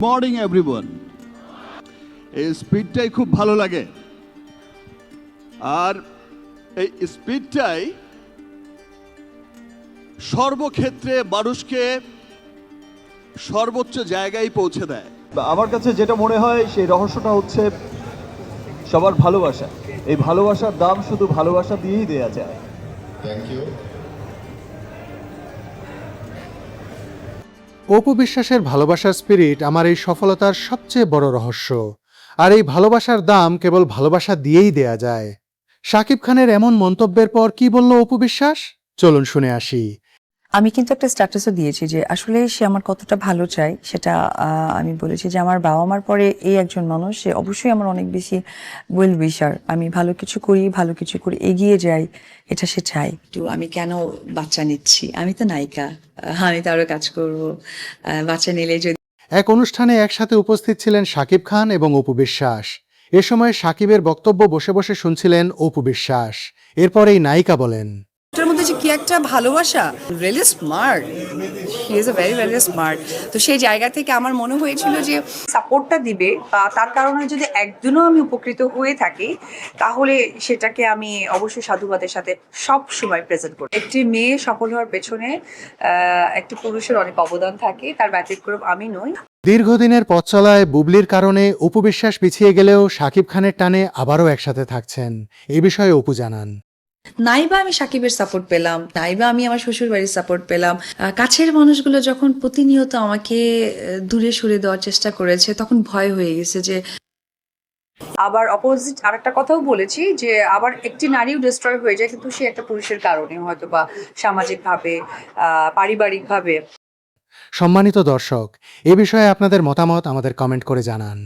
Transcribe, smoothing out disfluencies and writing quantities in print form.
Morning everyone. এই স্পিডটাই খুব ভালো লাগে, আর এই স্পিডটাই সর্বক্ষেত্রে মানুষকে সর্বোচ্চ জায়গায় পৌঁছে দেয়। আমার কাছে যেটা মনে হয় সেই রহস্যটা হচ্ছে সবার ভালোবাসা। এই ভালোবাসার দাম শুধু ভালোবাসা দিয়েই দেয়া যায়। Thank you. অপু বিশ্বাসের ভালোবাসার স্পিরিট আমার এই সফলতার সবচেয়ে বড় রহস্য। আর এই ভালোবাসার দাম কেবল ভালোবাসা দিয়েই দেয়া যায়। শাকিব খানের এমন মন্তব্যের পর কি বলল অপু বিশ্বাস, চলুন শুনে আসি। আমি কিন্তু একটা স্ট্যাটাসও দিয়েছি যে আসলে সে আমার কতটা ভালো চায় সেটা আমি বলেছি যে আমার বাবা মার পরে এই একজন মানুষ, সে অবশ্যই আমার অনেক বেশি ওয়েল উইশার। আমি ভালো কিছু করি এগিয়ে যাই, এটা সে চায়। তো আমি কেন বাচ্চা নিচ্ছি, আমি তো নায়িকা, আমি তো আরো কাজ করবো। বাচ্চা নিলে যদি এক অনুষ্ঠানে একসাথে উপস্থিত ছিলেন শাকিব খান এবং অপু বিশ্বাস। এ সময় শাকিবের বক্তব্য বসে বসে শুনছিলেন অপু বিশ্বাস। এরপর এই নায়িকা বলেন, এটার মধ্যে যে কি একটা ভালোবাসা, really smart, he is very smart. তো সেই জায়গা থেকে আমার মনে হয়েছিল যে সাপোর্টটা দিবে, বা তার কারণে যদি একদিনও আমি উপকৃত হয়ে থাকি তাহলে সেটাকে আমি অবশ্যই সাধুবাদের সাথে সব সময় প্রেজেন্ট করি। একটি মেয়ে সফল হওয়ার পেছনে একটি পুরুষের অনেক অবদান থাকে, তার ব্যতিক্রম আমি নই। দীর্ঘদিনের পথ চলায় বুবলির কারণে অপু বিশ্বাস পিছিয়ে গেলেও শাকিব খানের টানে আবারও একসাথে থাকছেন। এই বিষয়ে অপু জানান, নাইবা আমি সাকিবের সাপোর্ট পেলাম, নাইবা আমি আমার শ্বশুর বাড়ির সাপোর্ট পেলাম। কাছের মানুষগুলো যখন প্রতিনিয়ত আমাকে দূরে সরে দেওয়ার চেষ্টা করেছে, তখন ভয় হয়ে গেছে যে আবার অপোজিট আরেকটা কথাও বলেছি যে আবার একটি নারীও ডিস্ট্রয় হয়ে যায়, কিন্তু সে একটা পুরুষের কারণে, হয়তো বা সামাজিকভাবে, পারিবারিকভাবে। সম্মানিত দর্শক, এ বিষয়ে আপনাদের মতামত আমাদের কমেন্ট করে জানান।